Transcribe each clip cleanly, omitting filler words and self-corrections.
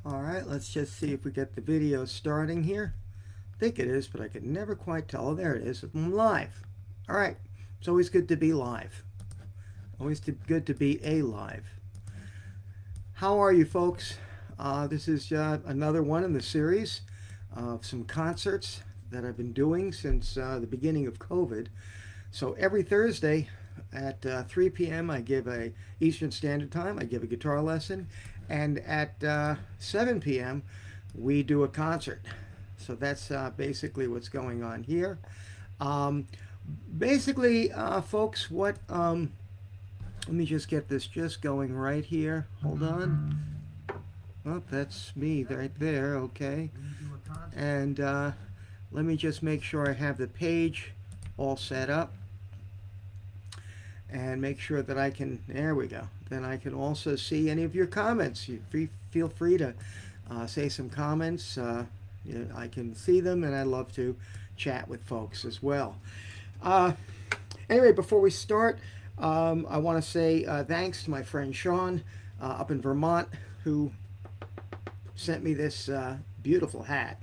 Alright, let's just see if we get the video starting here. I think it is, but I could never quite tell. Oh, there it is. I'm live. Alright, it's always good to be live. Always good to be alive. How are you, folks? This is another one in the series of some concerts that I've been doing since the beginning of COVID. So every Thursday at 3 p.m. I give a Eastern Standard Time, I give a guitar lesson, and at 7 p.m. we do a concert. So that's basically what's going on here. Basically, folks, what let me just get this just going right here. Hold on. Oh, that's me right there. Okay. And let me just make sure I have the page all set up. And make sure that I can, there we go. Then I can also see any of your comments. You feel free to say some comments. I can see them, and I love to chat with folks as well. Anyway, before we start, I want to say thanks to my friend Sean up in Vermont, who sent me this beautiful hat.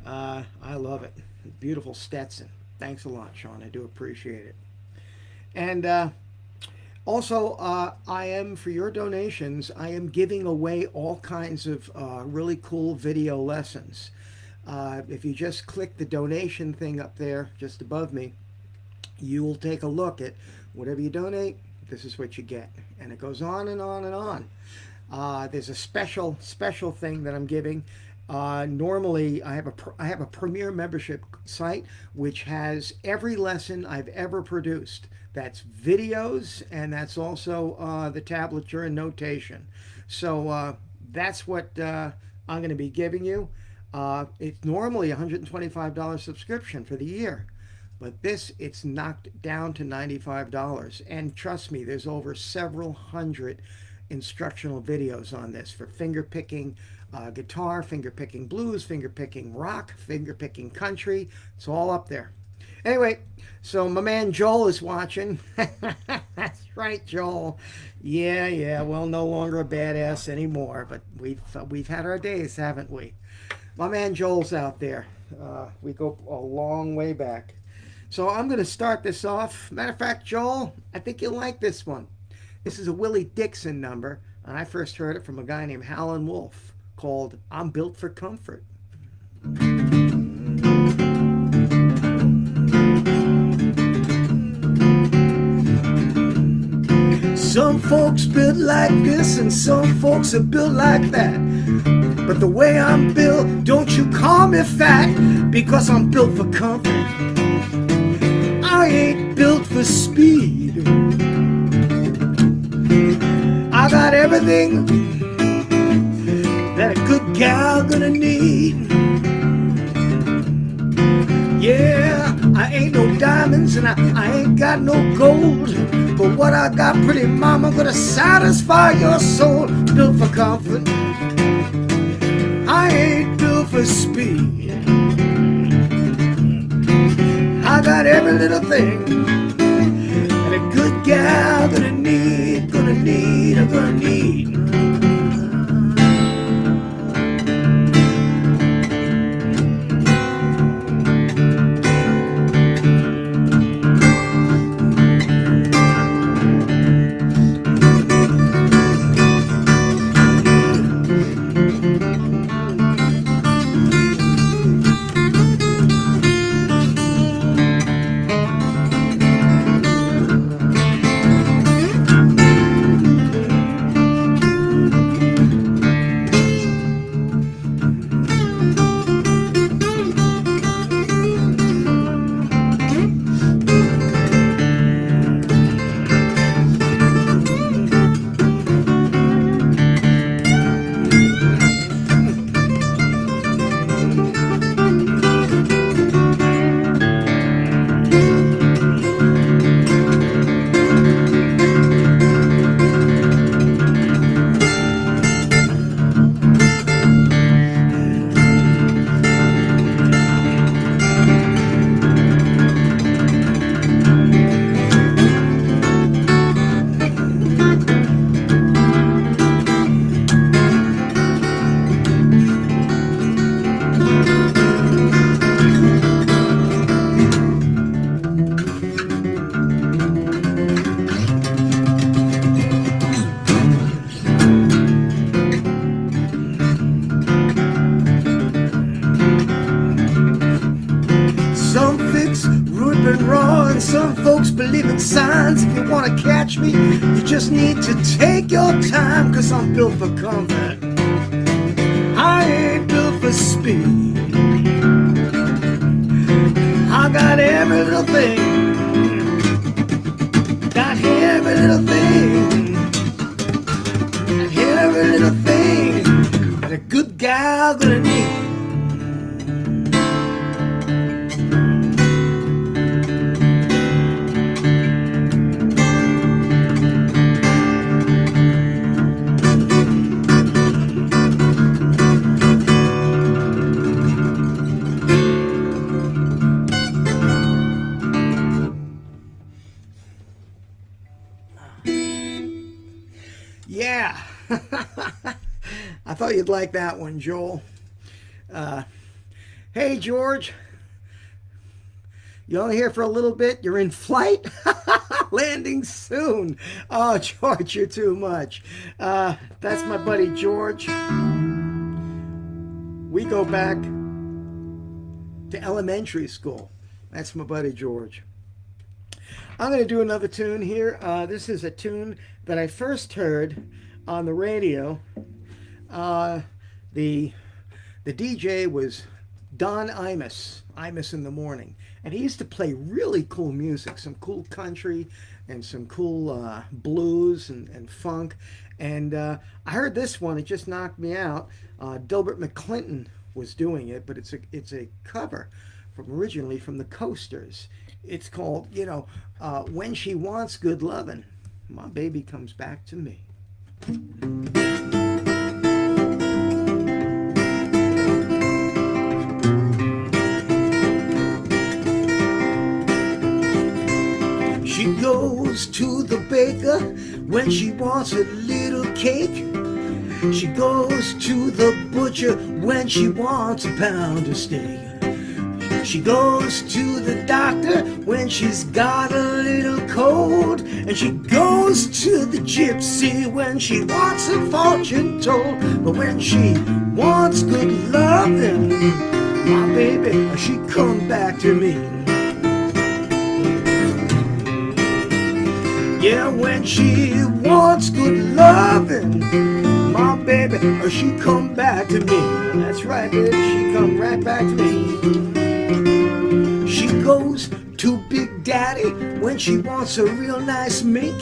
I love it. Beautiful Stetson. Thanks a lot, Sean. I do appreciate it. And also, I am, for your donations, I am giving away all kinds of really cool video lessons. If you just click the donation thing up there just above me, you will take a look at whatever you donate. This is what you get. And it goes on and on and on. There's a special thing that I'm giving. Normally, I have a premier membership site which has every lesson I've ever produced. That's videos, and that's also the tablature and notation. So that's what I'm going to be giving you. It's normally a $125 subscription for the year, but this, it's knocked down to $95. And trust me, there's over several hundred instructional videos on this for finger picking guitar, finger picking blues, finger picking rock, finger picking country. It's all up there. Anyway, so my man Joel is watching. That's right, Joel. Yeah, well, no longer a badass anymore, but we've had our days, haven't we? My man Joel's out there. We go a long way back. So I'm going to start this off. Matter of fact, Joel, I think you'll like this one. This is a Willie Dixon number, and I first heard it from a guy named Howlin' Wolf, called I'm Built for Comfort. Some folks built like this and some folks are built like that. But the way I'm built, don't you call me fat, because I'm built for comfort. I ain't built for speed. I got everything that a good gal gonna need. Yeah, I ain't no diamonds and I ain't got no gold, but what I got, pretty mama, gonna satisfy your soul. Built for comfort, I ain't built for speed. I got every little thing that a good gal gonna need, gonna need. signs. If you want to catch me, you just need to take your time, 'cause I'm built for comfort, I ain't built for speed. I got every little thing, got every little thing, got every little thing that a good gal gonna need. Yeah. I thought you'd like that one, Joel. Hey, George. You only here for a little bit? You're in flight? Landing soon. Oh, George, you're too much. That's my buddy, George. We go back to elementary school. That's my buddy, George. I'm going to do another tune here. This is a tune that I first heard on the radio. The DJ was Don Imus in the Morning. And he used to play really cool music, some cool country and some cool blues and funk. And I heard this one, it just knocked me out. Delbert McClinton was doing it, but it's a cover originally from the Coasters. It's called, When She Wants Good Lovin', My Baby Comes Back to Me. She goes to the baker when she wants a little cake. She goes to the butcher when she wants a pound of steak. She goes to the doctor when she's got a little cold. And she goes to the gypsy when she wants a fortune told. But when she wants good loving, my baby, she come back to me. Yeah, when she wants good loving, my baby, she come back to me. That's right, baby, she come right back to me. She goes to Big Daddy when she wants a real nice mink.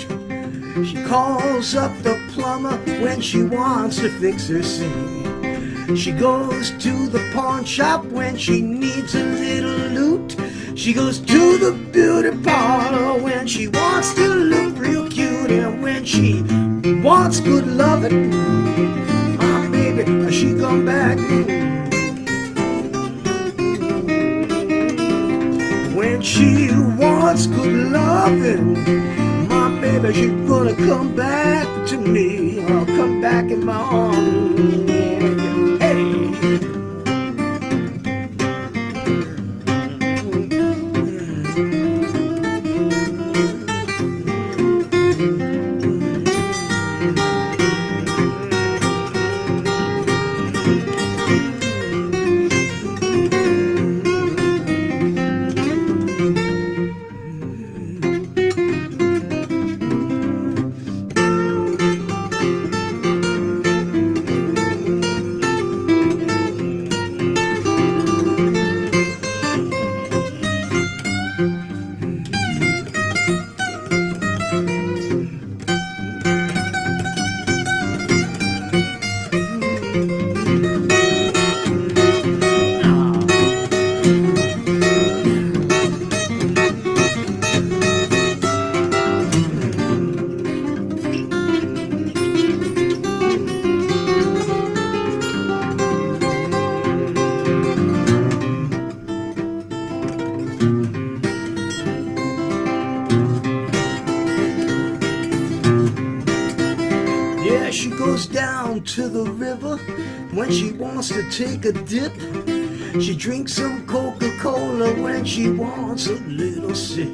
She calls up the plumber when she wants to fix her sink. She goes to the pawn shop when she needs a little loot. She goes to the beauty parlor when she wants to look real cute. And when she wants good loving, my baby, she come back. When she wants good loving, my baby, she gonna come back to me. I'll come back in my arms. Hey. She goes down to the river when she wants to take a dip. She drinks some Coca-Cola when she wants a little sip.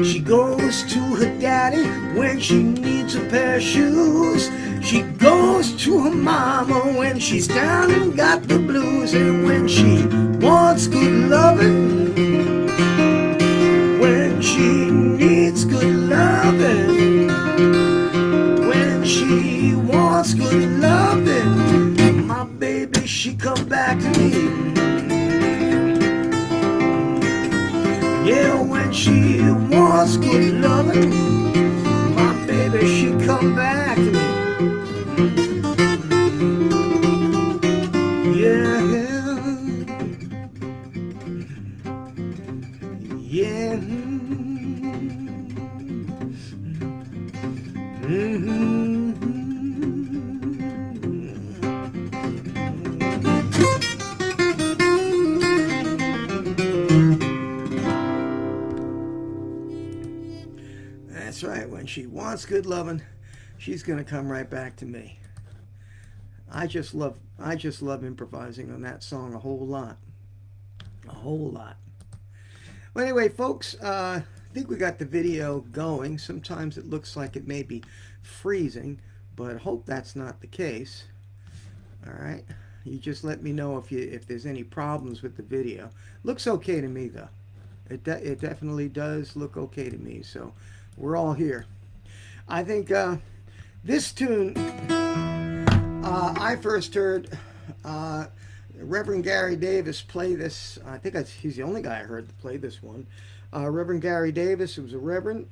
She goes to her daddy when she needs a pair of shoes. She goes to her mama when she's down and got the blues. And when she wants good loving, when she needs good That's right. When she wants good loving, she's gonna come right back to me. I just love improvising on that song a whole lot. A whole lot. Well, anyway, folks, I think we got the video going. Sometimes it looks like it may be freezing, but I hope that's not the case. All right. You just let me know if there's any problems with the video. Looks okay to me, though. It definitely does look okay to me. So we're all here. I think this tune I first heard Reverend Gary Davis play this. I think he's the only guy I heard to play this one. Reverend Gary Davis, who was a reverend.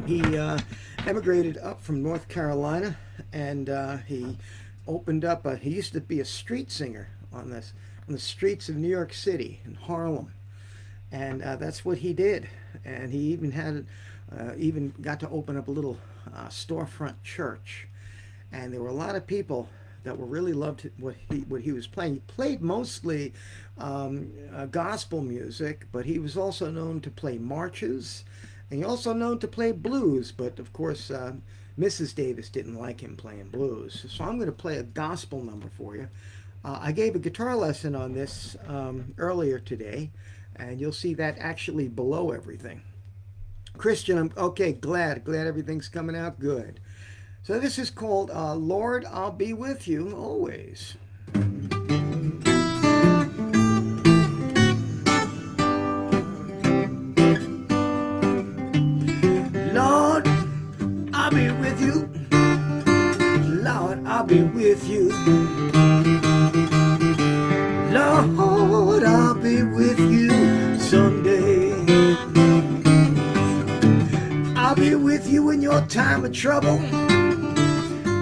He emigrated up from North Carolina, and he opened up. He used to be a street singer on the streets of New York City in Harlem, and that's what he did. And he even even got to open up a little storefront church, and there were a lot of people that really loved what he was playing. He played mostly gospel music, but he was also known to play marches, and he also known to play blues. But of course, Mrs. Davis didn't like him playing blues, so I'm going to play a gospel number for you. I gave a guitar lesson on this earlier today, and you'll see that actually below everything. Christian, I'm okay. Glad everything's coming out good. So this is called Lord, I'll Be With You Always. Lord, I'll be with you. Lord, I'll be with you. Lord, I'll be with you someday. I'll be with you in your time of trouble.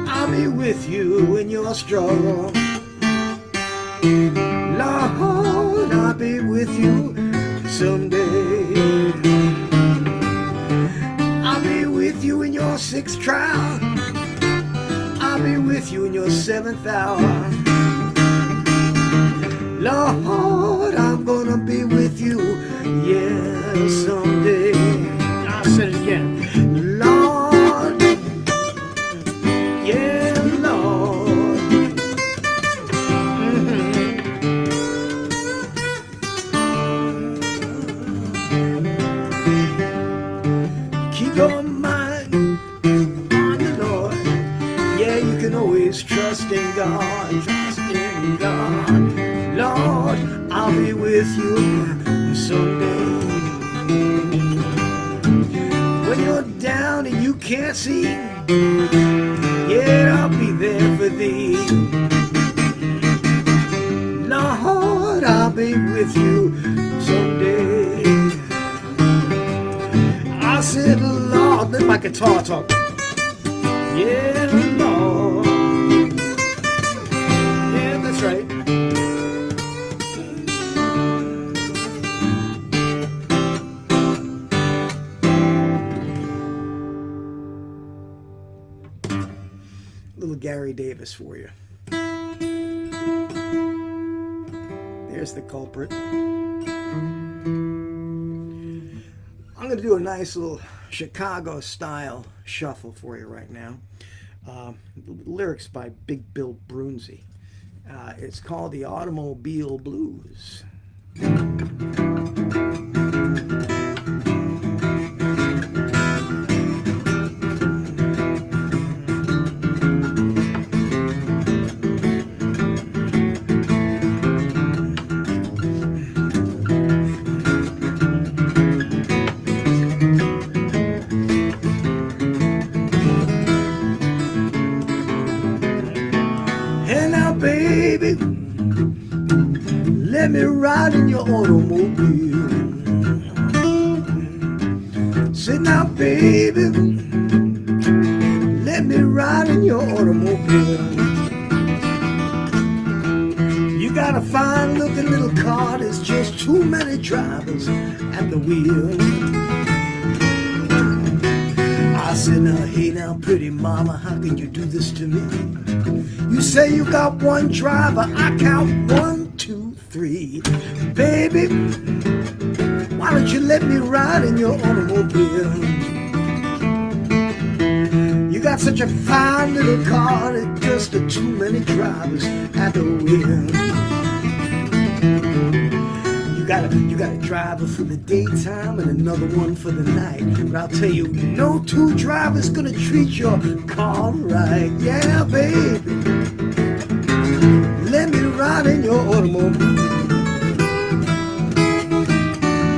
I'll be with you in your struggle. Lord, I'll be with you someday. I'll be with you in your sixth trial. I'll be with you in your seventh hour. Lord, I'm gonna be with you, yeah, someday. I'll say it again. Lord, yeah, Lord. Keep your mind on the Lord. Yeah, you can always trust in God. Trust in God. Lord, I'll be with you someday. When you're down and you can't see, yeah, I'll be there for thee. Lord, I'll be with you someday. I said, Lord, let my guitar talk. Yeah, Lord. Yeah, that's right. Little Gary Davis for you. There's the culprit. I'm going to do a nice little Chicago style shuffle for you right now. Lyrics by Big Bill Brunzi. It's called the Automobile Blues. Baby, let me ride in your automobile. Sit now, baby, let me ride in your automobile. You got a fine looking little car, there's just too many drivers at the wheel. I said, now, hey now, pretty mama, how can you do this to me? You say you got one driver, I count 1, 2, 3. Baby, why don't you let me ride in your automobile? You got such a fine little car, there's just too many drivers at the wheel. You got a driver for the daytime and another one for the night. But I'll tell you, no two drivers gonna treat your car right. Yeah, baby, let me ride in your automobile.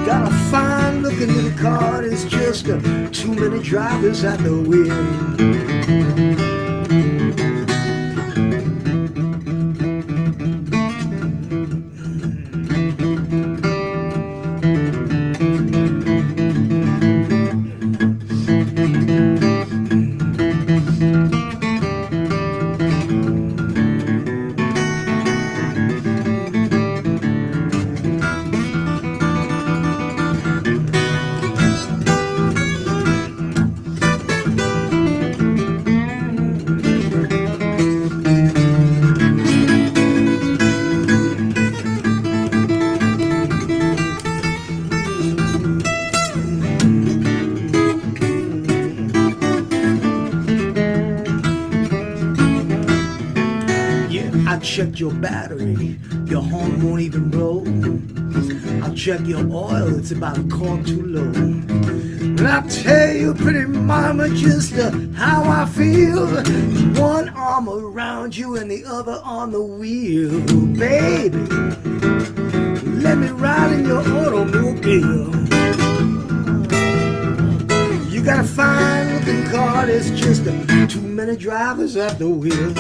Got a fine looking little car, there's just too many drivers at the wheel. I checked your battery, your horn won't even blow. I'll check your oil, it's about a quart too low. And I'll tell you, pretty mama, just how I feel. One arm around you and the other on the wheel. Baby, let me ride in your automobile. You got a fine looking car, there's just too many drivers at the wheel.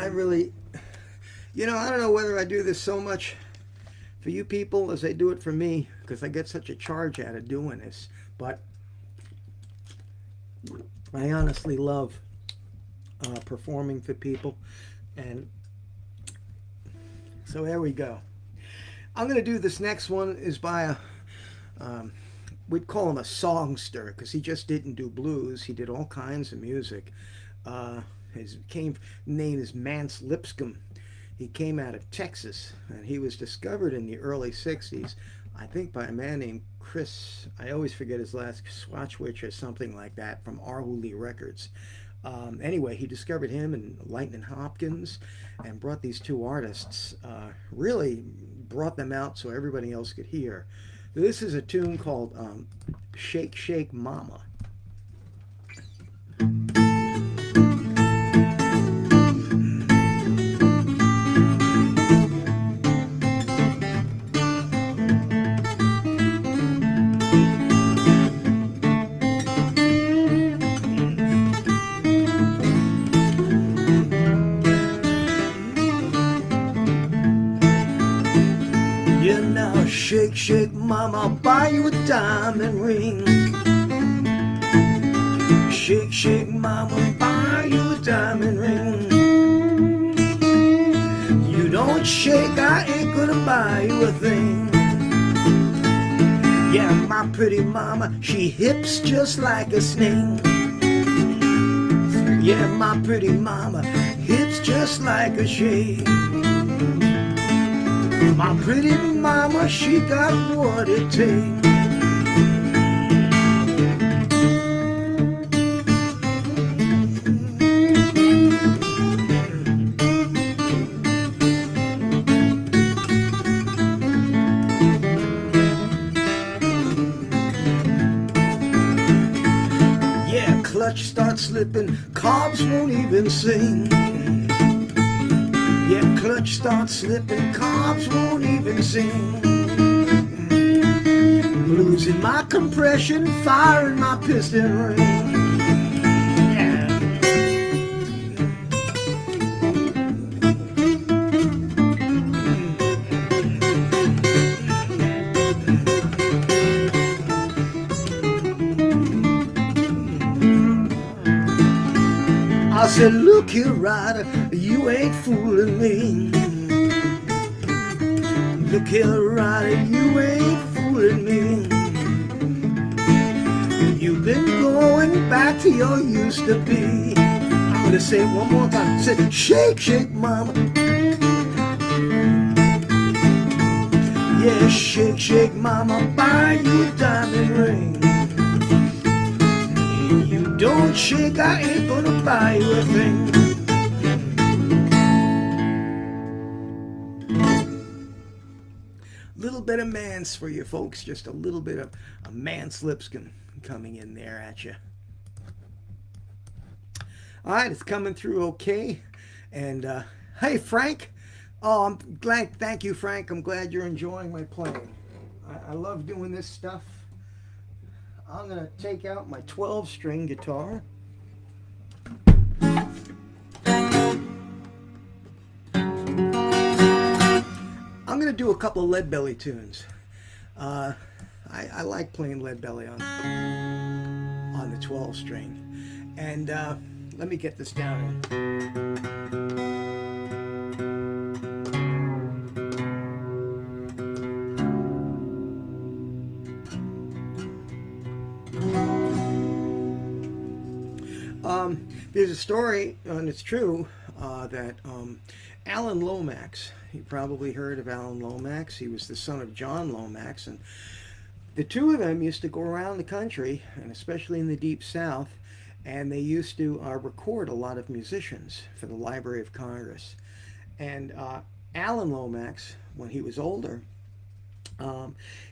I really, I don't know whether I do this so much for you people as I do it for me, because I get such a charge out of doing this, but I honestly love performing for people. And so there we go. I'm going to do this next one is by we'd call him a songster, because he just didn't do blues, he did all kinds of music. His name is Mance Lipscomb. He came out of Texas, and he was discovered in the early 60s, I think by a man named Chris, I always forget his last, Swatchwich or something like that, from Arhoolie Records. Anyway, he discovered him and Lightning Hopkins and brought these two artists, really brought them out so everybody else could hear. This is a tune called Shake Shake Mama. Shake, shake, mama, I'll buy you a diamond ring. Shake, shake, mama, buy you a diamond ring. You don't shake, I ain't gonna buy you a thing. Yeah, my pretty mama, she hips just like a sling. Yeah, my pretty mama, hips just like a shake. My pretty mama, she got what it takes. Yeah, clutch starts slipping, carbs won't even sing. Yeah, clutch starts slipping, carbs won't even sing. Losing my compression, firing my piston ring. I said, look here, Ryder, you ain't fooling me. Look here, Ryder, you ain't fooling me. You've been going back to your used to be. I'm gonna say it one more time. Say, shake, shake, mama. Yeah, shake, shake, mama, buy you a diamond ring. If you don't shake, I ain't gonna buy you a thing. Little bit of man's for you folks, just a little bit of a man's lips coming in there at you. All right, it's coming through okay. And hey, Frank. Oh, I'm glad. Thank you, Frank. I'm glad you're enjoying my playing. I love doing this stuff. I'm going to take out my 12-string guitar. I'm going to do a couple of Lead Belly tunes. I like playing Lead Belly on the 12-string. And let me get this down. There's a story, and it's true, that Alan Lomax, you probably heard of Alan Lomax. He was the son of John Lomax, and the two of them used to go around the country, and especially in the Deep South, and they used to record a lot of musicians for the Library of Congress. And Alan Lomax, when he was older,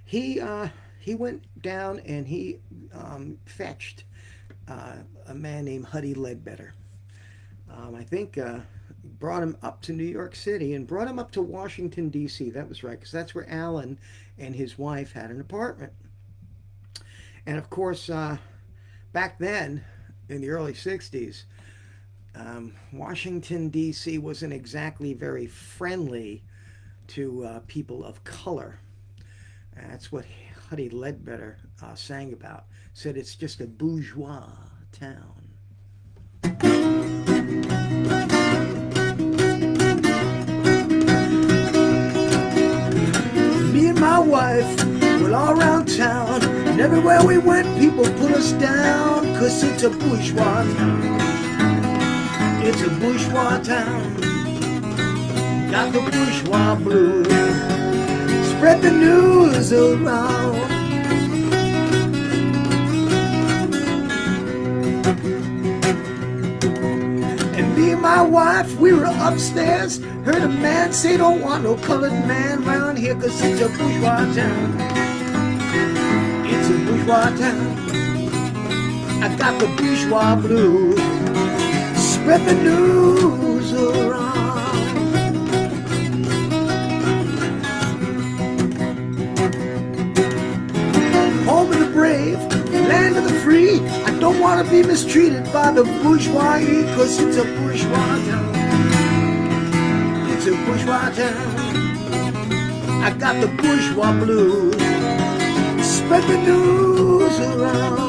he went down and he fetched a man named Huddy Ledbetter. I think brought him up to New York City and brought him up to Washington, D.C. That was right, because that's where Alan and his wife had an apartment. And of course, back then, in the early 60s, Washington, D.C. wasn't exactly very friendly to people of color. That's what Huddy Ledbetter sang about. Said it's just a bourgeois town. Me and my wife were all around town, and everywhere we went, people put us down, 'cause it's a bourgeois town. It's a bourgeois town. Got the bourgeois blues. Spread the news around. Me and my wife, we were upstairs, heard a man say don't want no colored man round here, 'cause it's a bourgeois town. It's a bourgeois town. I got the bourgeois blues. Spread the news around. Home of the brave, land of the free. I don't want to be mistreated by the bourgeoisie, 'cause it's a bourgeois town. It's a bourgeois town. I got the bourgeois blues. Spread the news around.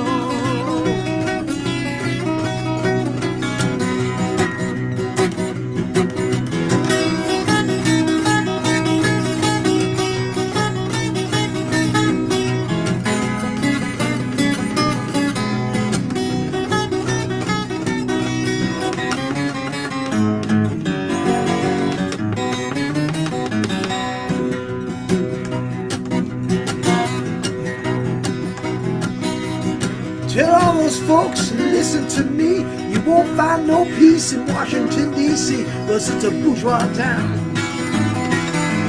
Tell all those folks, listen to me. You won't find no peace in Washington, D.C., 'cause it's a bourgeois town.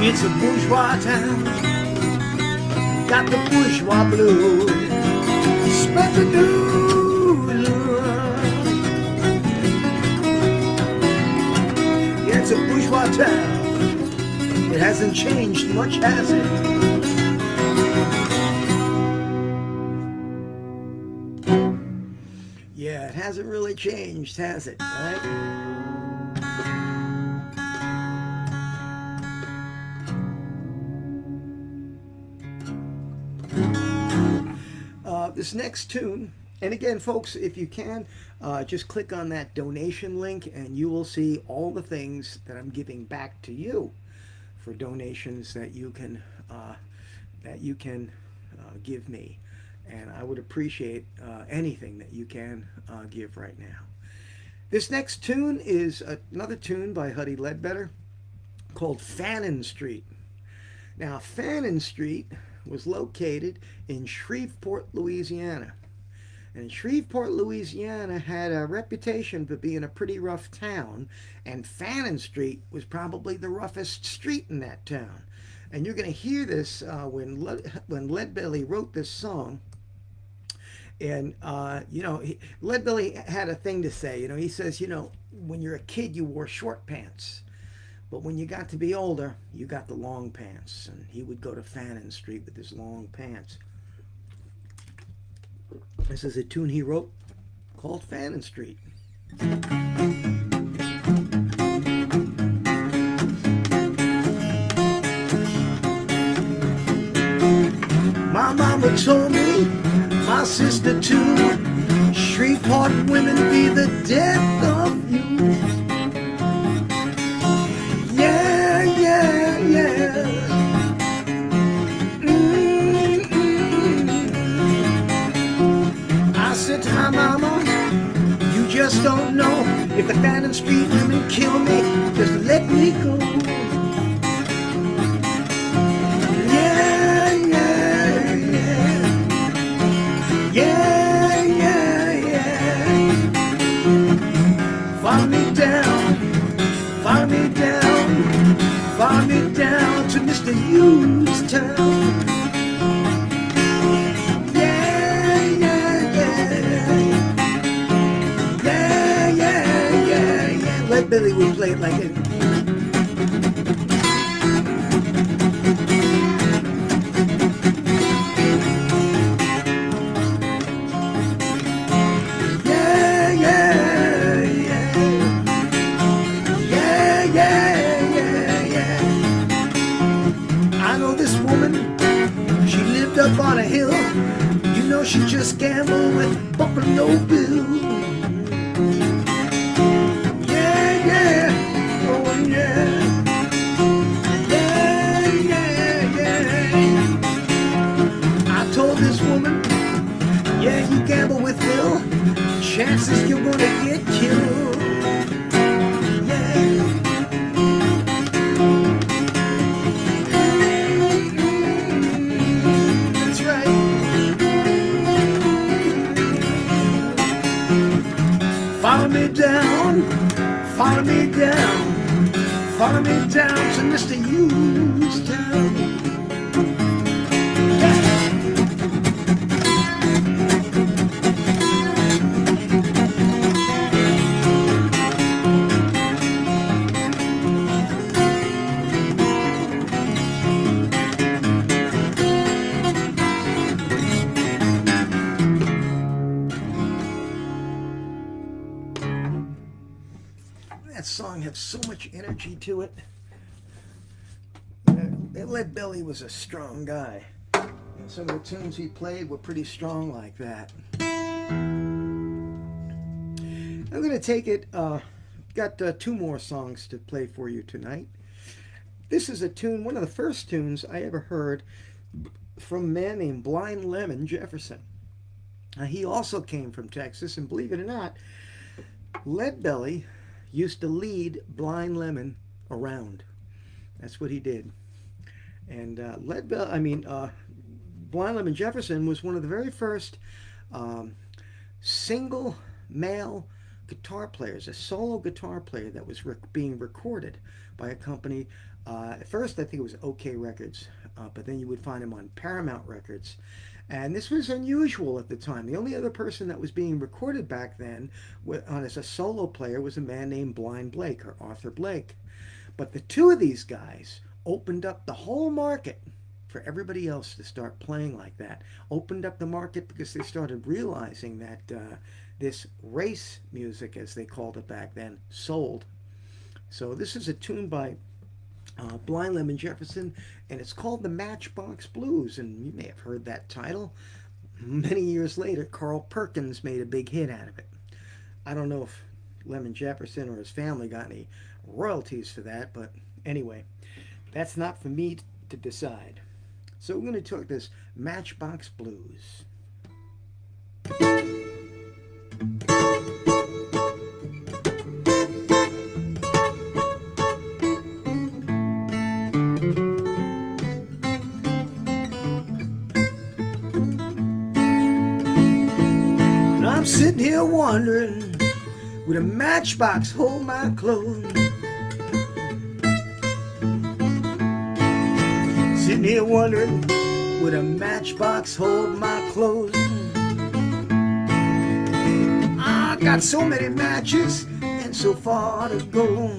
It's a bourgeois town. Got the bourgeois blues. Spread the news around. Yeah, it's a bourgeois town. It hasn't changed much, has it? Yeah, it hasn't really changed, has it? Right? This next tune And again, folks, if you can, just click on that donation link and you will see all the things that I'm giving back to you for donations that you can give me. And I would appreciate anything that you can give right now. This next tune is another tune by Huddy Ledbetter called Fannin Street. Now, Fannin Street was located in Shreveport, Louisiana. And Shreveport, Louisiana had a reputation for being a pretty rough town, and Fannin Street was probably the roughest street in that town. And you're going to hear this when Leadbelly wrote this song. And, Leadbelly had a thing to say. He says, when you're a kid, you wore short pants. But when you got to be older, you got the long pants. And he would go to Fannin Street with his long pants. This is a tune he wrote called Fannin Street. My mama told me, my sister too, Shreveport women be the death of you. Yeah, yeah, yeah. I said to my mama, you just don't know, if the Fannin Street women kill me, just let me go. Yeah, yeah, yeah. Yeah, yeah, yeah. Follow me down, follow me down, follow me down to Mr. Hughes' town. Billy would play it like it. Yeah, yeah, yeah. Yeah, yeah, yeah, yeah. I know this woman, she lived up on a hill. She just gambled with Buffalo Bill. Gamble with Bill, chances you're gonna get killed. Yeah. That's right. Follow me down, follow me down, follow me down to Mr. Hughes' town. That song had so much energy to it. Leadbelly was a strong guy. And some of the tunes he played were pretty strong like that. I'm going to take it, got two more songs to play for you tonight. This is a tune, one of the first tunes I ever heard from a man named Blind Lemon Jefferson. He also came from Texas, and believe it or not, Leadbelly used to lead Blind Lemon around. That's what he did. And Blind Lemon Jefferson was one of the very first single male guitar players, a solo guitar player that was being recorded by a company. At first, I think it was OK Records, but then you would find him on Paramount Records. And this was unusual at the time. The only other person that was being recorded back then as a solo player was a man named Blind Blake, or Arthur Blake. But the two of these guys opened up the whole market for everybody else to start playing like that. Opened up the market because they started realizing that this race music, as they called it back then, sold. So this is a tune by Blind Lemon Jefferson, and it's called the Matchbox Blues, and you may have heard that title. Many years later, Carl Perkins made a big hit out of it. I don't know if Lemon Jefferson or his family got any royalties for that, but anyway, that's not for me to decide. So we're going to talk this Matchbox Blues. And I'm sitting here wondering, would a matchbox hold my clothes? Sitting here wondering, would a matchbox hold my clothes? I got so many matches and so far to go.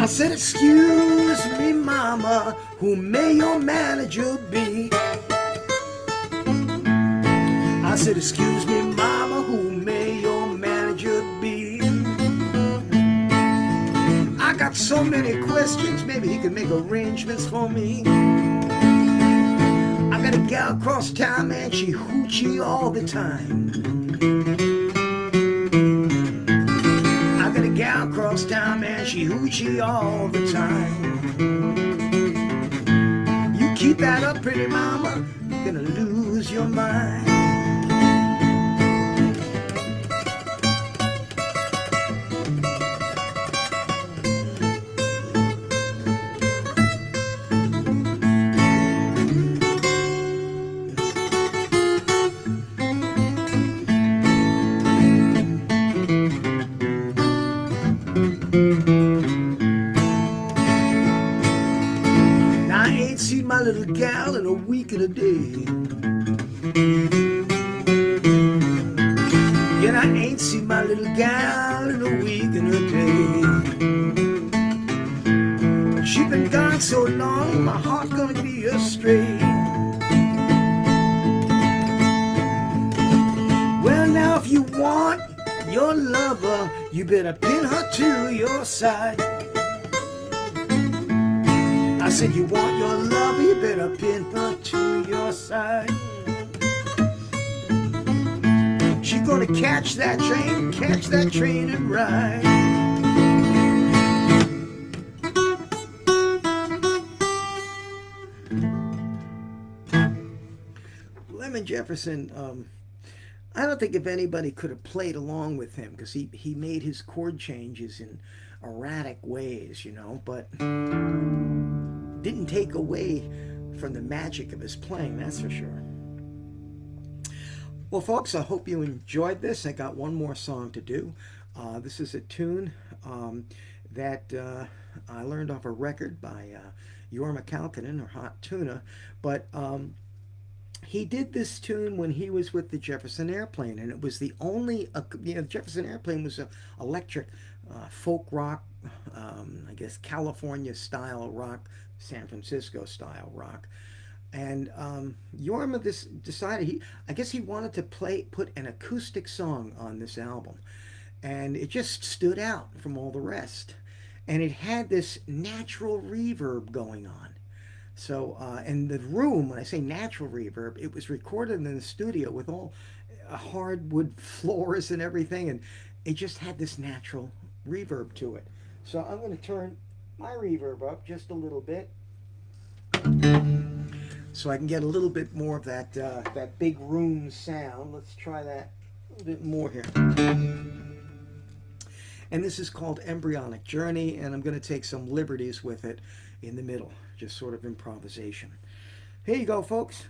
I said, excuse me, mama, who may your manager be? I said, excuse me, mama, who may your manager be? I got so many questions, maybe he can make arrangements for me. I got a gal across town, man, she hoochie all the time. I got a gal across town, man, she hoochie all the time. You keep that up, pretty mama, you're gonna lose your mind. My little gal in a week and a day. Yet I ain't seen my little gal in a week and a day. She been gone so long, my heart gonna be astray. Well, now if you want your lover, you better pin her to your side. I said, you want your love, you better pin her to your side. She gonna catch that train and ride. Lemon Jefferson, I don't think if anybody could have played along with him, because he made his chord changes in erratic ways, you know, but didn't take away from the magic of his playing, that's for sure. Well, folks, I hope you enjoyed this. I got one more song to do. This is a tune that I learned off a record by Jorma Kaukonen, or Hot Tuna, but he did this tune when he was with the Jefferson Airplane, and it was the only, Jefferson Airplane was an electric folk rock, I guess California style rock, San Francisco style rock. And Jorma decided, I guess he wanted to put an acoustic song on this album, and it just stood out from all the rest. And it had this natural reverb going on. So, and the room, when I say natural reverb, it was recorded in the studio with all hardwood floors and everything, and it just had this natural reverb to it. So I'm going to turn my reverb up just a little bit, so I can get a little bit more of that that big room sound. Let's try that a little bit more here. And this is called Embryonic Journey, and I'm going to take some liberties with it in the middle, just sort of improvisation. Here you go, folks.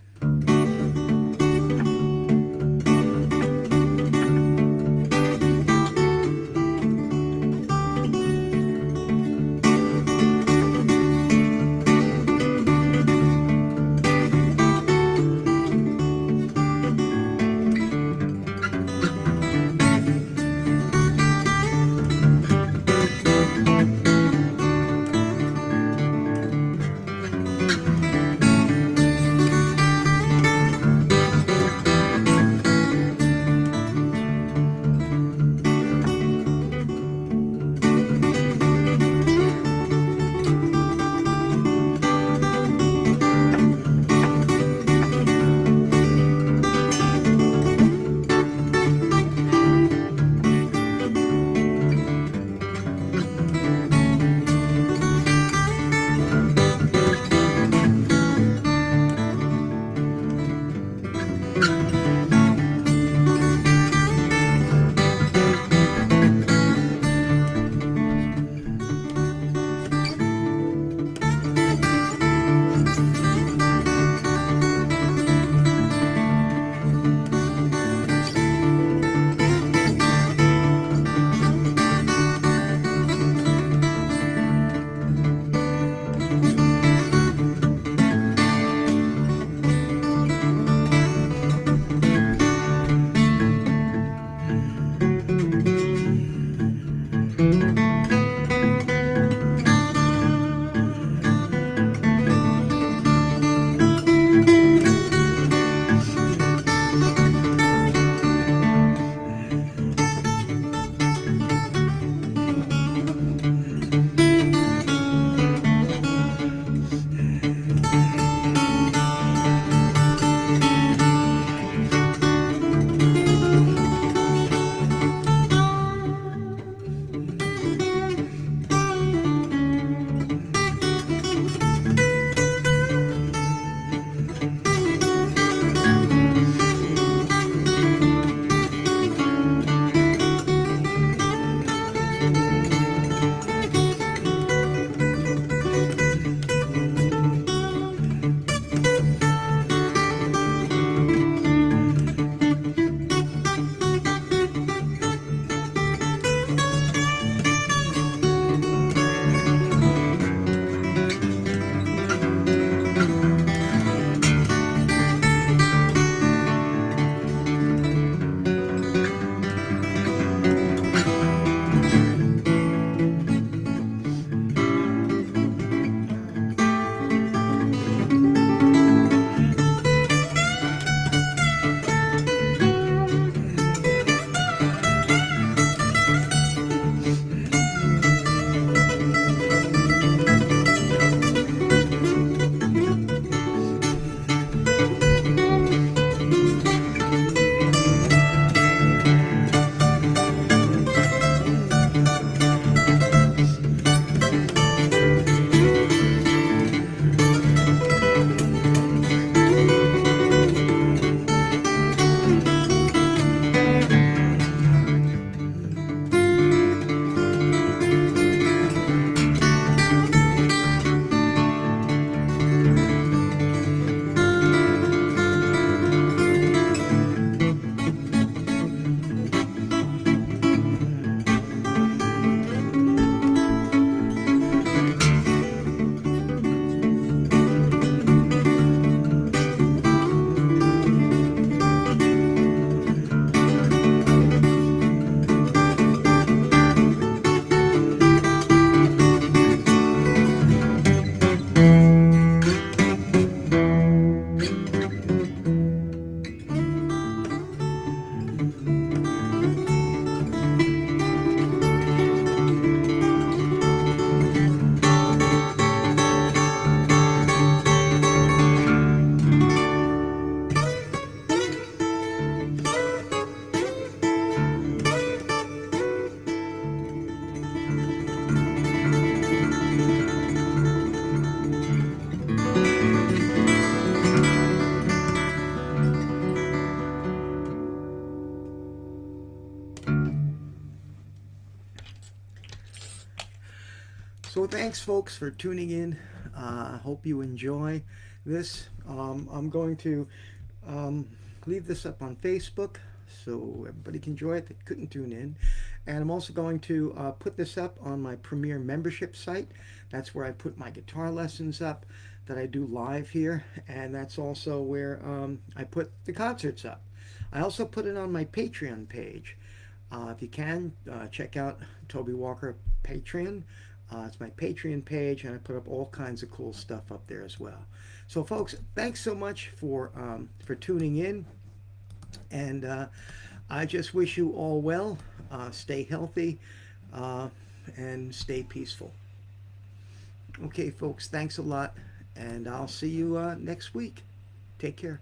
So thanks, folks, for tuning in. Hope you enjoy this. I'm going to leave this up on Facebook so everybody can enjoy it that couldn't tune in. And I'm also going to put this up on my Premier membership site. That's where I put my guitar lessons up that I do live here. And that's also where I put the concerts up. I also put it on my Patreon page. If you can, check out Toby Walker Patreon. It's my Patreon page, and I put up all kinds of cool stuff up there as well. So, folks, thanks so much for tuning in, and I just wish you all well. Stay healthy, and stay peaceful. Okay, folks, thanks a lot, and I'll see you next week. Take care.